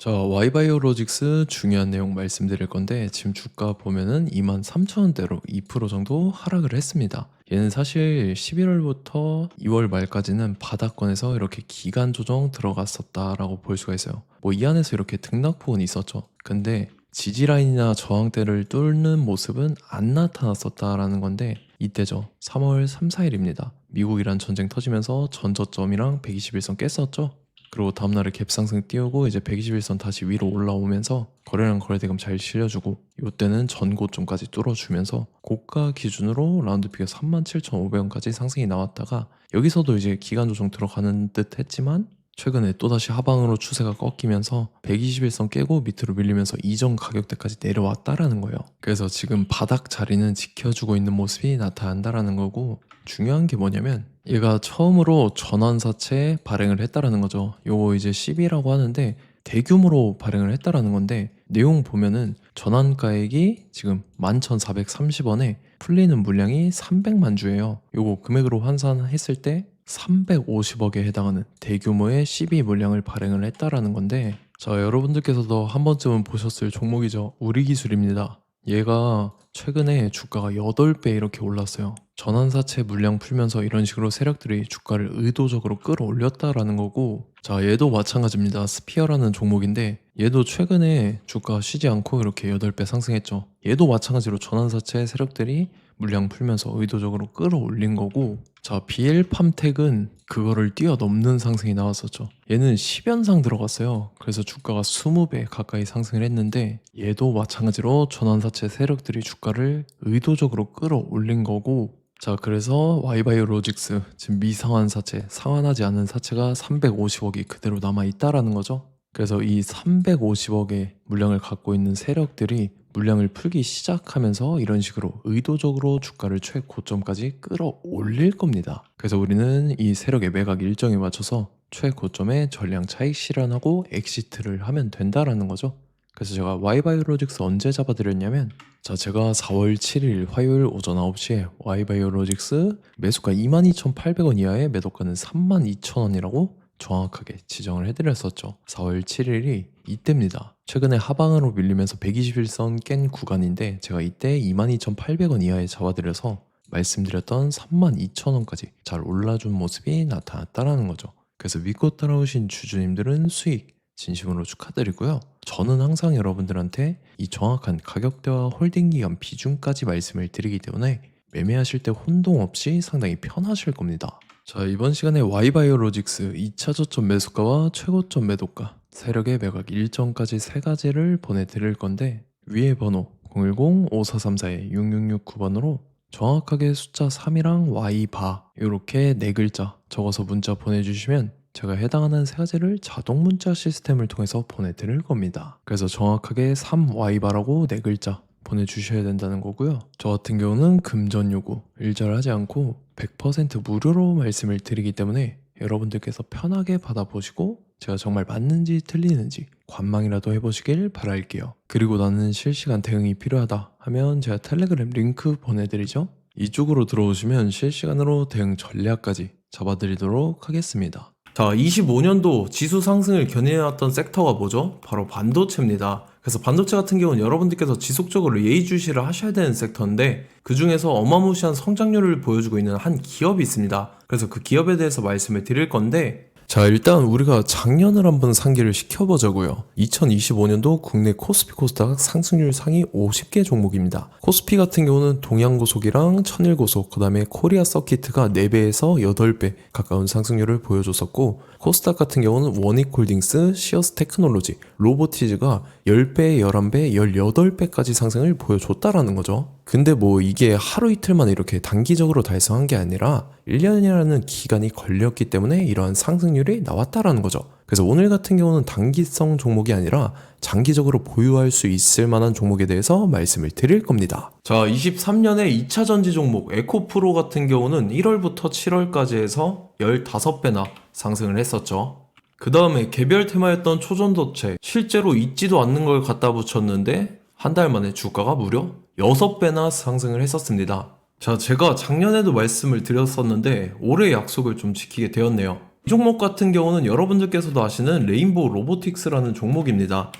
자, 와이바이오로직스 중요한 내용 말씀드릴 건데 지금 주가 보면은 23,000원대로 2% 정도 하락을 했습니다. 얘는 사실 11월부터 2월 말까지는 바닥권에서 이렇게 기간 조정 들어갔었다라고 볼 수가 있어요. 뭐 이 안에서 이렇게 등락폭은 있었죠. 근데 지지라인이나 저항대를 뚫는 모습은 안 나타났었다라는 건데 이때죠. 3월 3, 4일입니다. 미국-이란 전쟁 터지면서 전저점이랑 121선 깼었죠. 그리고 다음날에 갭상승 띄우고 이제 121선 다시 위로 올라오면서 거래량 거래대금 잘 실려주고 이때는 전고점까지 뚫어주면서 고가 기준으로 라운드피가 37,500원까지 상승이 나왔다가 여기서도 이제 기간 조정 들어가는 듯 했지만 최근에 또다시 하방으로 추세가 꺾이면서 121선 깨고 밑으로 밀리면서 이전 가격대까지 내려왔다라는 거예요. 그래서 지금 바닥 자리는 지켜주고 있는 모습이 나타난다라는 거고 중요한 게 뭐냐면 얘가 처음으로 전환사채 발행을 했다라는 거죠. 요거 이제 10이라고 하는데 대규모로 발행을 했다라는 건데 내용 보면은 전환가액이 지금 11,430원에 풀리는 물량이 300만 주예요. 요거 금액으로 환산했을 때 350억에 해당하는 대규모의 12 물량을 발행을 했다라는 건데 자, 여러분들께서도 한 번쯤은 보셨을 종목이죠. 우리기술입니다. 얘가 최근에 주가가 8배 이렇게 올랐어요. 전환사채 물량 풀면서 이런 식으로 세력들이 주가를 의도적으로 끌어올렸다라는 거고 자, 얘도 마찬가지입니다. 스피어라는 종목인데 얘도 최근에 주가가 쉬지 않고 이렇게 8배 상승했죠. 얘도 마찬가지로 전환사채 세력들이 물량 풀면서 의도적으로 끌어올린 거고 자, BL팜텍은 그거를 뛰어넘는 상승이 나왔었죠. 얘는 10연상 들어갔어요. 그래서 주가가 20배 가까이 상승을 했는데 얘도 마찬가지로 전환사채 세력들이 주가를 의도적으로 끌어올린 거고 자, 그래서 와이바이오로직스 지금 미상환 사채, 상환하지 않은 사채가 350억이 그대로 남아있다라는 거죠. 그래서 이 350억의 물량을 갖고 있는 세력들이 물량을 풀기 시작하면서 이런 식으로 의도적으로 주가를 최고점까지 끌어올릴 겁니다. 그래서 우리는 이 세력의 매각 일정에 맞춰서 최고점에 전량 차익 실현하고 엑시트를 하면 된다라는 거죠. 그래서 제가 와이바이오로직스 언제 잡아드렸냐면 자, 제가 4월 7일 화요일 오전 9시에 와이바이오로직스 매수가 22,800원 이하의 매도가는 32,000원이라고 정확하게 지정을 해드렸었죠. 4월 7일이 이때입니다. 최근에 하방으로 밀리면서 121선 깬 구간인데 제가 이때 22,800원 이하에 잡아드려서 말씀드렸던 32,000원까지 잘 올라준 모습이 나타났다는 거죠. 그래서 믿고 따라오신 주주님들은 수익 진심으로 축하드리고요. 저는 항상 여러분들한테 이 정확한 가격대와 홀딩 기간 비중까지 말씀을 드리기 때문에 매매하실 때 혼동 없이 상당히 편하실 겁니다. 자, 이번 시간에 와이바이오로직스 2차 저점 매수가와 최고점 매도가, 세력의 매각 일정까지 세 가지를 보내드릴 건데 위에 번호 010-5434-6669번으로 정확하게 숫자 3이랑 와이바 이렇게 네 글자 적어서 문자 보내주시면 제가 해당하는 세 가지를 자동 문자 시스템을 통해서 보내드릴 겁니다. 그래서 정확하게 3와이바라고 네 글자 보내주셔야 된다는 거고요. 저 같은 경우는 금전 요구 일절하지 않고 100% 무료로 말씀을 드리기 때문에 여러분들께서 편하게 받아보시고 제가 정말 맞는지 틀리는지 관망이라도 해보시길 바랄게요. 그리고 나는 실시간 대응이 필요하다 하면 제가 텔레그램 링크 보내드리죠. 이쪽으로 들어오시면 실시간으로 대응 전략까지 잡아드리도록 하겠습니다. 자, 25년도 지수 상승을 견인해왔던 섹터가 뭐죠? 바로 반도체입니다. 그래서 반도체 같은 경우는 여러분들께서 지속적으로 예의주시를 하셔야 되는 섹터인데 그 중에서 어마무시한 성장률을 보여주고 있는 한 기업이 있습니다. 그래서 그 기업에 대해서 말씀을 드릴 건데 자, 일단 우리가 작년을 한번 상기를 시켜보자고요. 2025년도 국내 코스피 코스닥 상승률 상위 50개 종목입니다. 코스피 같은 경우는 동양고속이랑 천일고속, 그 다음에 코리아 서키트가 4배에서 8배 가까운 상승률을 보여줬었고 코스닥 같은 경우는 원익홀딩스, 시어스 테크놀로지, 로보티즈가 10배, 11배, 18배까지 상승을 보여줬다라는 거죠. 근데 뭐 이게 하루 이틀만 이렇게 단기적으로 달성한 게 아니라 1년이라는 기간이 걸렸기 때문에 이러한 상승률이 나왔다라는 거죠. 그래서 오늘 같은 경우는 단기성 종목이 아니라 장기적으로 보유할 수 있을 만한 종목에 대해서 말씀을 드릴 겁니다. 자, 23년에 2차 전지 종목 에코프로 같은 경우는 1월부터 7월까지 해서 15배나 상승을 했었죠. 그 다음에 개별 테마였던 초전도체 실제로 있지도 않는 걸 갖다 붙였는데 한 달 만에 주가가 무려 6배나 상승을 했었습니다. 자, 제가 작년에도 말씀을 드렸었는데 올해 약속을 좀 지키게 되었네요. 이 종목 같은 경우는 여러분들께서도 아시는 레인보우 로보틱스라는 종목입니다.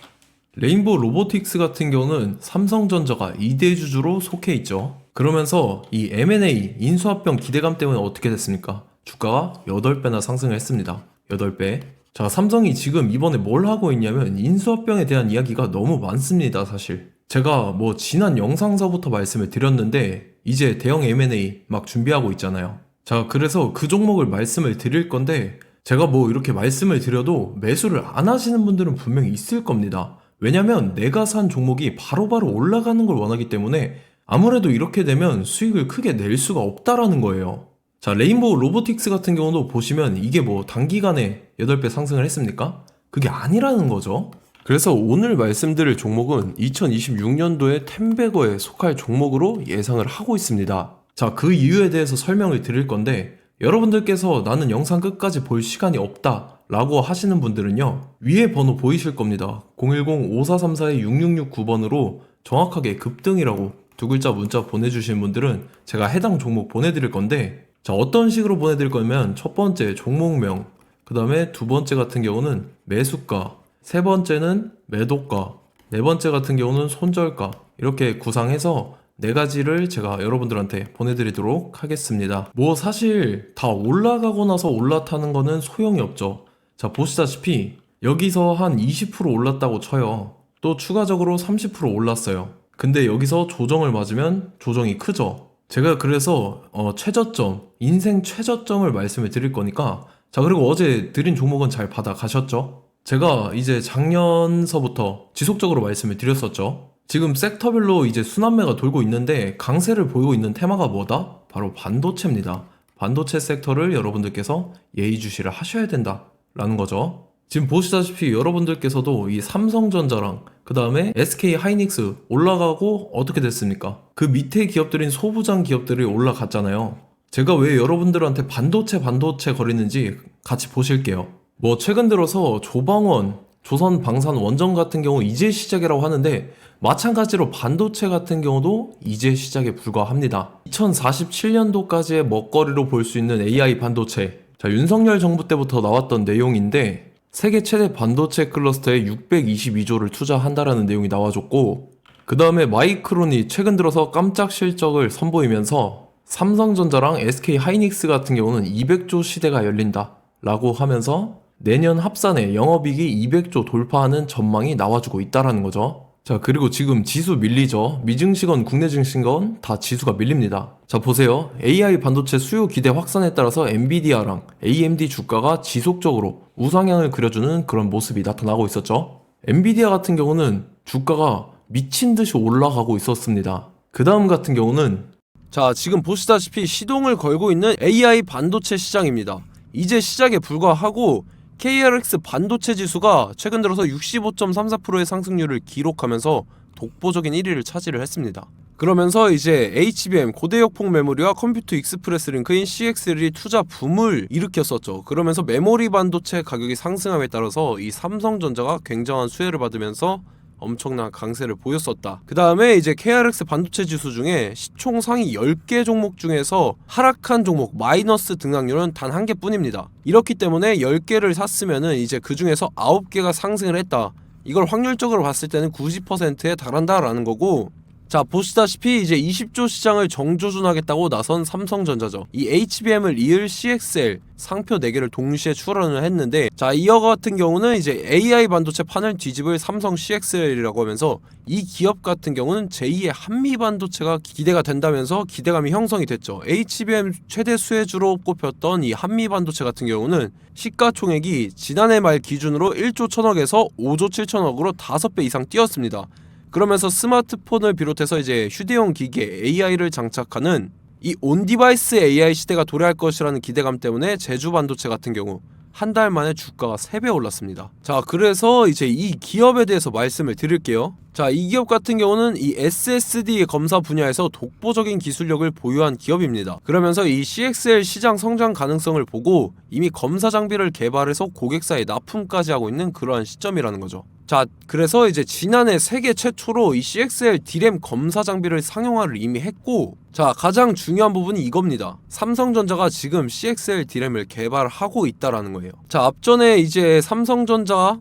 레인보우 로보틱스 같은 경우는 삼성전자가 2대 주주로 속해 있죠. 그러면서 이 M&A 인수합병 기대감 때문에 어떻게 됐습니까? 주가가 8배나 상승을 했습니다. 8배. 자, 삼성이 지금 이번에 뭘 하고 있냐면 인수합병에 대한 이야기가 너무 많습니다, 사실. 제가 뭐 지난 영상서부터 말씀을 드렸는데 이제 대형 M&A 막 준비하고 있잖아요. 자, 그래서 그 종목을 말씀을 드릴 건데 제가 뭐 이렇게 말씀을 드려도 매수를 안 하시는 분들은 분명히 있을 겁니다. 왜냐면 내가 산 종목이 바로바로 올라가는 걸 원하기 때문에 아무래도 이렇게 되면 수익을 크게 낼 수가 없다라는 거예요. 자, 레인보우 로보틱스 같은 경우도 보시면 이게 뭐 단기간에 8배 상승을 했습니까? 그게 아니라는 거죠. 그래서 오늘 말씀드릴 종목은 2026년도에 텐베거에 속할 종목으로 예상을 하고 있습니다. 자, 그 이유에 대해서 설명을 드릴 건데 여러분들께서 나는 영상 끝까지 볼 시간이 없다 라고 하시는 분들은요, 위에 번호 보이실 겁니다. 010-5434-6669번으로 정확하게 급등이라고 두 글자 문자 보내주신 분들은 제가 해당 종목 보내드릴 건데, 자, 어떤 식으로 보내드릴 거냐면 첫 번째 종목명, 그 다음에 두 번째 같은 경우는 매수가, 세 번째는 매도가, 네 번째 같은 경우는 손절가, 이렇게 구상해서 네 가지를 제가 여러분들한테 보내드리도록 하겠습니다. 뭐 사실 다 올라가고 나서 올라타는 거는 소용이 없죠. 자, 보시다시피 여기서 한 20% 올랐다고 쳐요. 또 추가적으로 30% 올랐어요. 근데 여기서 조정을 맞으면 조정이 크죠. 제가 그래서 최저점, 인생 최저점을 말씀을 드릴 거니까, 자, 그리고 어제 드린 종목은 잘 받아가셨죠? 제가 이제 작년서부터 지속적으로 말씀을 드렸었죠. 지금 섹터별로 이제 순환매가 돌고 있는데 강세를 보이고 있는 테마가 뭐다? 바로 반도체입니다. 반도체 섹터를 여러분들께서 예의주시를 하셔야 된다라는 거죠. 지금 보시다시피 여러분들께서도 이 삼성전자랑 그 다음에 SK 하이닉스 올라가고 어떻게 됐습니까? 그 밑에 기업들인 소부장 기업들이 올라갔잖아요. 제가 왜 여러분들한테 반도체 거리는지 같이 보실게요. 뭐 최근 들어서 조방원, 조선방산 원전 같은 경우 이제 시작이라고 하는데 마찬가지로 반도체 같은 경우도 이제 시작에 불과합니다. 2047년도까지의 먹거리로 볼 수 있는 AI 반도체. 자, 윤석열 정부 때부터 나왔던 내용인데 세계 최대 반도체 클러스터에 622조를 투자한다라는 내용이 나와줬고, 그 다음에 마이크론이 최근 들어서 깜짝 실적을 선보이면서 삼성전자랑 SK 하이닉스 같은 경우는 200조 시대가 열린다 라고 하면서 내년 합산에 영업이익이 200조 돌파하는 전망이 나와주고 있다라는 거죠. 자, 그리고 지금 지수 밀리죠. 미증시건 국내 증시건 다 지수가 밀립니다. 자, 보세요. AI 반도체 수요 기대 확산에 따라서 엔비디아랑 AMD 주가가 지속적으로 우상향을 그려주는 그런 모습이 나타나고 있었죠. 엔비디아 같은 경우는 주가가 미친 듯이 올라가고 있었습니다. 그 다음 같은 경우는, 자, 지금 보시다시피 시동을 걸고 있는 AI 반도체 시장입니다. 이제 시작에 불과하고 KRX 반도체 지수가 최근 들어서 65.34%의 상승률을 기록하면서 독보적인 1위를 차지를 했습니다. 그러면서 이제 HBM 고대역폭 메모리와 컴퓨터 익스프레스 링크인 CXL이 투자 붐을 일으켰었죠. 그러면서 메모리 반도체 가격이 상승함에 따라서 이 삼성전자가 굉장한 수혜를 받으면서 엄청난 강세를 보였었다. 그 다음에 이제 KRX 반도체 지수 중에 시총 상위 10개 종목 중에서 하락한 종목 마이너스 등락률은 단 1개뿐입니다. 이렇기 때문에 10개를 샀으면은 이제 그 중에서 9개가 상승을 했다. 이걸 확률적으로 봤을 때는 90%에 달한다라는 거고, 자, 보시다시피 이제 20조 시장을 정조준하겠다고 나선 삼성전자죠. 이 HBM을 이을 CXL 상표 4개를 동시에 출원을 했는데, 자, 이어 같은 경우는 이제 AI 반도체 판을 뒤집을 삼성 CXL이라고 하면서 이 기업 같은 경우는 제2의 한미 반도체가 기대가 된다면서 기대감이 형성이 됐죠. HBM 최대 수혜주로 꼽혔던 이 한미 반도체 같은 경우는 시가총액이 지난해 말 기준으로 1조 1000억에서 5조 7천억으로 5배 이상 뛰었습니다. 그러면서 스마트폰을 비롯해서 이제 휴대용 기기에 AI를 장착하는 이 온디바이스 AI 시대가 도래할 것이라는 기대감 때문에 제주 반도체 같은 경우 한 달 만에 주가가 3배 올랐습니다. 자, 그래서 이제 이 기업에 대해서 말씀을 드릴게요. 자, 이 기업 같은 경우는 이 SSD 검사 분야에서 독보적인 기술력을 보유한 기업입니다. 그러면서 이 CXL 시장 성장 가능성을 보고 이미 검사 장비를 개발해서 고객사에 납품까지 하고 있는 그러한 시점이라는 거죠. 자, 그래서 이제 지난해 세계 최초로 이 CXL D램 검사 장비를 상용화를 이미 했고, 자, 가장 중요한 부분이 이겁니다. 삼성전자가 지금 CXL D램을 개발하고 있다라는 거예요. 자, 앞전에 이제 삼성전자가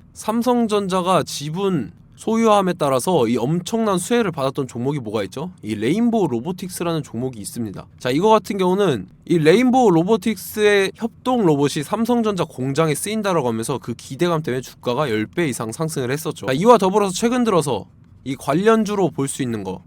지분 소유함에 따라서 이 엄청난 수혜를 받았던 종목이 뭐가 있죠? 이 레인보우 로보틱스라는 종목이 있습니다. 자, 이거 같은 경우는 이 레인보우 로보틱스의 협동 로봇이 삼성전자 공장에 쓰인다라고 하면서 그 기대감 때문에 주가가 10배 이상 상승을 했었죠. 자, 이와 더불어서 최근 들어서 이 관련주로 볼 수 있는 거,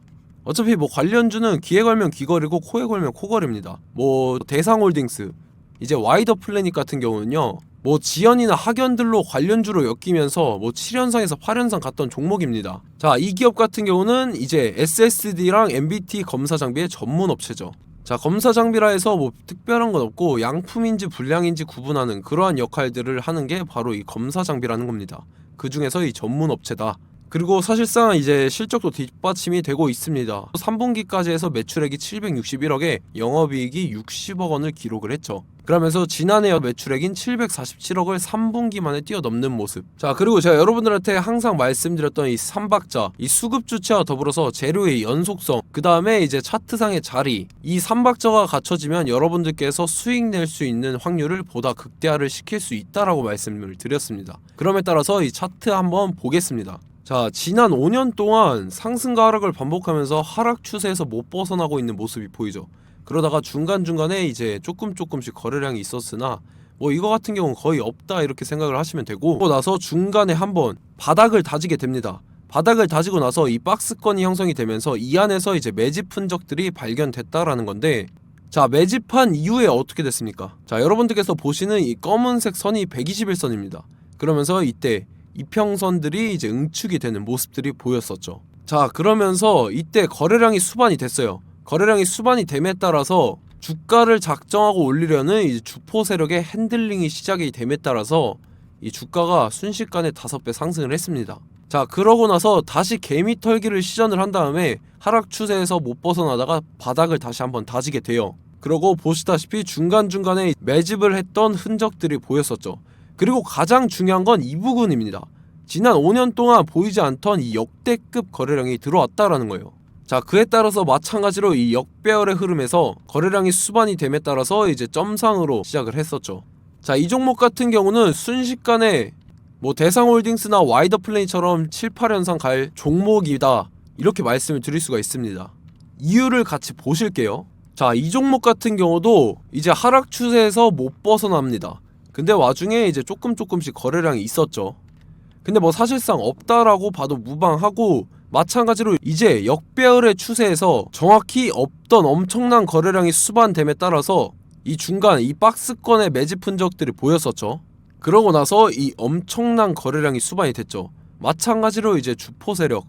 어차피 뭐 관련주는 귀에 걸면 귀걸이고 코에 걸면 코걸이입니다. 뭐 대상홀딩스, 이제 와이더 플래닛 같은 경우는요, 뭐 지연이나 학연들로 관련주로 엮이면서 뭐 7연상에서 8연상 갔던 종목입니다. 자, 이 기업 같은 경우는 이제 SSD랑 MBT 검사 장비의 전문 업체죠. 자, 검사 장비라 해서 뭐 특별한 건 없고 양품인지 불량인지 구분하는 그러한 역할들을 하는 게 바로 이 검사 장비라는 겁니다. 그 중에서 이 전문 업체다. 그리고 사실상 이제 실적도 뒷받침이 되고 있습니다. 3분기까지 해서 매출액이 761억에 영업이익이 60억 원을 기록을 했죠. 그러면서 지난해 매출액인 747억을 3분기 만에 뛰어넘는 모습. 자, 그리고 제가 여러분들한테 항상 말씀드렸던 이 3박자, 이 수급 주체와 더불어서 재료의 연속성, 그 다음에 이제 차트상의 자리, 이 3박자가 갖춰지면 여러분들께서 수익 낼 수 있는 확률을 보다 극대화를 시킬 수 있다라고 말씀을 드렸습니다. 그럼에 따라서 이 차트 한번 보겠습니다. 자, 지난 5년 동안 상승과 하락을 반복하면서 하락 추세에서 못 벗어나고 있는 모습이 보이죠. 그러다가 중간중간에 이제 조금씩 거래량이 있었으나 뭐 이거 같은 경우는 거의 없다 이렇게 생각을 하시면 되고, 그러고 나서 중간에 한번 바닥을 다지게 됩니다. 바닥을 다지고 나서 이 박스권이 형성이 되면서 이 안에서 이제 매집 흔적들이 발견됐다라는 건데, 자, 매집한 이후에 어떻게 됐습니까? 자, 여러분들께서 보시는 이 검은색 선이 121선입니다. 그러면서 이때 이평선들이 이제 응축이 되는 모습들이 보였었죠. 자, 그러면서 이때 거래량이 수반이 됐어요. 거래량이 수반이 됨에 따라서 주가를 작정하고 올리려는 이제 주포 세력의 핸들링이 시작이 됨에 따라서 이 주가가 순식간에 5배 상승을 했습니다. 자, 그러고 나서 다시 개미 털기를 시전을 한 다음에 하락 추세에서 못 벗어나다가 바닥을 다시 한번 다지게 돼요. 그러고 보시다시피 중간중간에 매집을 했던 흔적들이 보였었죠. 그리고 가장 중요한 건 이 부분입니다. 지난 5년 동안 보이지 않던 이 역대급 거래량이 들어왔다라는 거예요. 자, 그에 따라서 마찬가지로 이 역배열의 흐름에서 거래량이 수반이 됨에 따라서 이제 점상으로 시작을 했었죠. 자, 이 종목 같은 경우는 순식간에 뭐 대상홀딩스나 와이더 플레이처럼 7, 8연상 갈 종목이다 이렇게 말씀을 드릴 수가 있습니다. 이유를 같이 보실게요. 자, 이 종목 같은 경우도 이제 하락 추세에서 못 벗어납니다. 근데 와중에 이제 조금씩 거래량이 있었죠. 근데 뭐 사실상 없다라고 봐도 무방하고, 마찬가지로 이제 역배열의 추세에서 정확히 없던 엄청난 거래량이 수반됨에 따라서 이 중간 이 박스권의 매집 흔적들이 보였었죠. 그러고 나서 이 엄청난 거래량이 수반이 됐죠. 마찬가지로 이제 주포 세력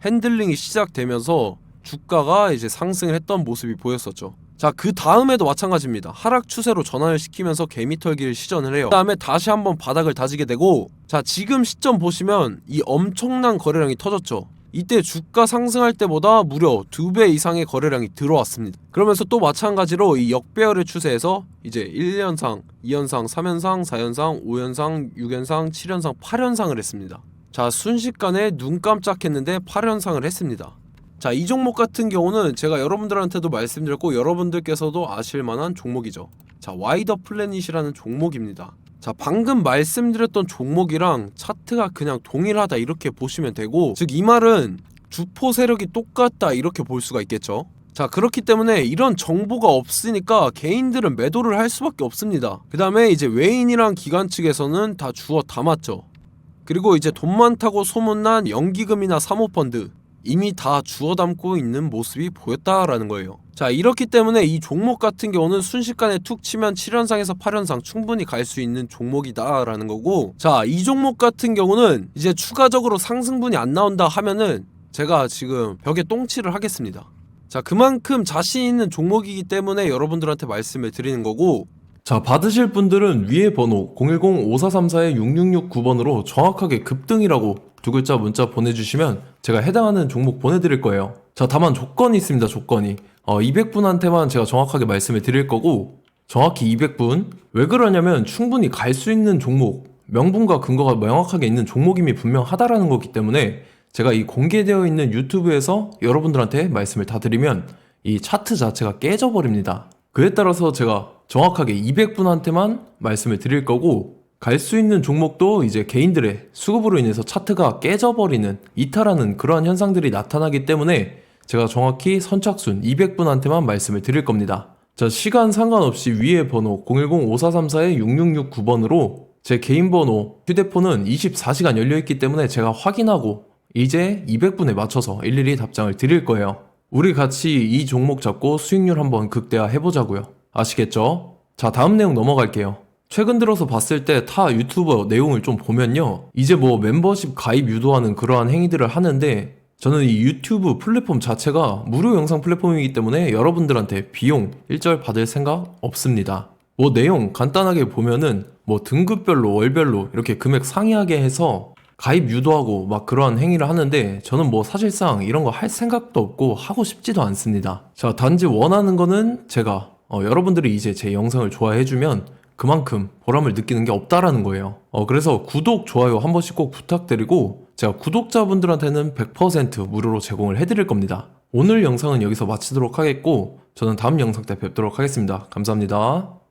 핸들링이 시작되면서 주가가 이제 상승을 했던 모습이 보였었죠. 자, 그 다음에도 마찬가지입니다. 하락 추세로 전환을 시키면서 개미 털기를 시전을 해요. 그 다음에 다시 한번 바닥을 다지게 되고, 자, 지금 시점 보시면 이 엄청난 거래량이 터졌죠. 이때 주가 상승할 때보다 무려 2배 이상의 거래량이 들어왔습니다. 그러면서 또 마찬가지로 이 역배열의 추세에서 이제 1연상, 2연상, 3연상, 4연상, 5연상, 6연상, 7연상, 8연상을 했습니다. 자, 순식간에 눈 깜짝했는데 8연상을 했습니다. 자, 이 종목 같은 경우는 제가 여러분들한테도 말씀드렸고 여러분들께서도 아실만한 종목이죠. 자, 와이더 플래닛이라는 종목입니다. 자, 방금 말씀드렸던 종목이랑 차트가 그냥 동일하다 이렇게 보시면 되고, 즉 이 말은 주포 세력이 똑같다 이렇게 볼 수가 있겠죠. 자, 그렇기 때문에 이런 정보가 없으니까 개인들은 매도를 할 수밖에 없습니다. 그 다음에 이제 외인이랑 기관 측에서는 다 주워 담았죠. 그리고 이제 돈 많다고 소문난 연기금이나 사모펀드 이미 다 주워 담고 있는 모습이 보였다라는 거예요. 자, 이렇기 때문에 이 종목 같은 경우는 순식간에 툭 치면 7연상에서 8연상 충분히 갈 수 있는 종목이다 라는 거고, 자, 이 종목 같은 경우는 이제 추가적으로 상승분이 안 나온다 하면은 제가 지금 벽에 똥칠을 하겠습니다. 자, 그만큼 자신 있는 종목이기 때문에 여러분들한테 말씀을 드리는 거고, 자, 받으실 분들은 위에 번호 010-5434-6669번으로 정확하게 급등이라고 두 글자 문자 보내주시면 제가 해당하는 종목 보내드릴 거예요. 자, 다만 조건이 있습니다. 조건이 200분한테만 제가 정확하게 말씀을 드릴 거고, 정확히 200분. 왜 그러냐면 충분히 갈 수 있는 종목, 명분과 근거가 명확하게 있는 종목임이 분명하다라는 거기 때문에 제가 이 공개되어 있는 유튜브에서 여러분들한테 말씀을 다 드리면 이 차트 자체가 깨져버립니다. 그에 따라서 제가 정확하게 200분한테만 말씀을 드릴 거고, 갈 수 있는 종목도 이제 개인들의 수급으로 인해서 차트가 깨져버리는, 이탈하는 그러한 현상들이 나타나기 때문에 제가 정확히 선착순 200분한테만 말씀을 드릴 겁니다. 자, 시간 상관없이 위에 번호 010-5434-6669번으로 제 개인 번호, 휴대폰은 24시간 열려있기 때문에 제가 확인하고 이제 200분에 맞춰서 일일이 답장을 드릴 거예요. 우리 같이 이 종목 잡고 수익률 한번 극대화 해보자고요. 아시겠죠? 자, 다음 내용 넘어갈게요. 최근 들어서 봤을 때 타 유튜버 내용을 좀 보면요, 이제 뭐 멤버십 가입 유도하는 그러한 행위들을 하는데, 저는 이 유튜브 플랫폼 자체가 무료 영상 플랫폼이기 때문에 여러분들한테 비용 일절 받을 생각 없습니다. 뭐 내용 간단하게 보면은 뭐 등급별로 월별로 이렇게 금액 상이하게 해서 가입 유도하고 막 그러한 행위를 하는데, 저는 뭐 사실상 이런 거 할 생각도 없고 하고 싶지도 않습니다. 자, 단지 원하는 거는 제가 여러분들이 이제 제 영상을 좋아해주면 그만큼 보람을 느끼는 게 없다라는 거예요. 그래서 구독, 좋아요 한 번씩 꼭 부탁드리고, 제가 구독자분들한테는 100% 무료로 제공을 해드릴 겁니다. 오늘 영상은 여기서 마치도록 하겠고, 저는 다음 영상 때 뵙도록 하겠습니다. 감사합니다.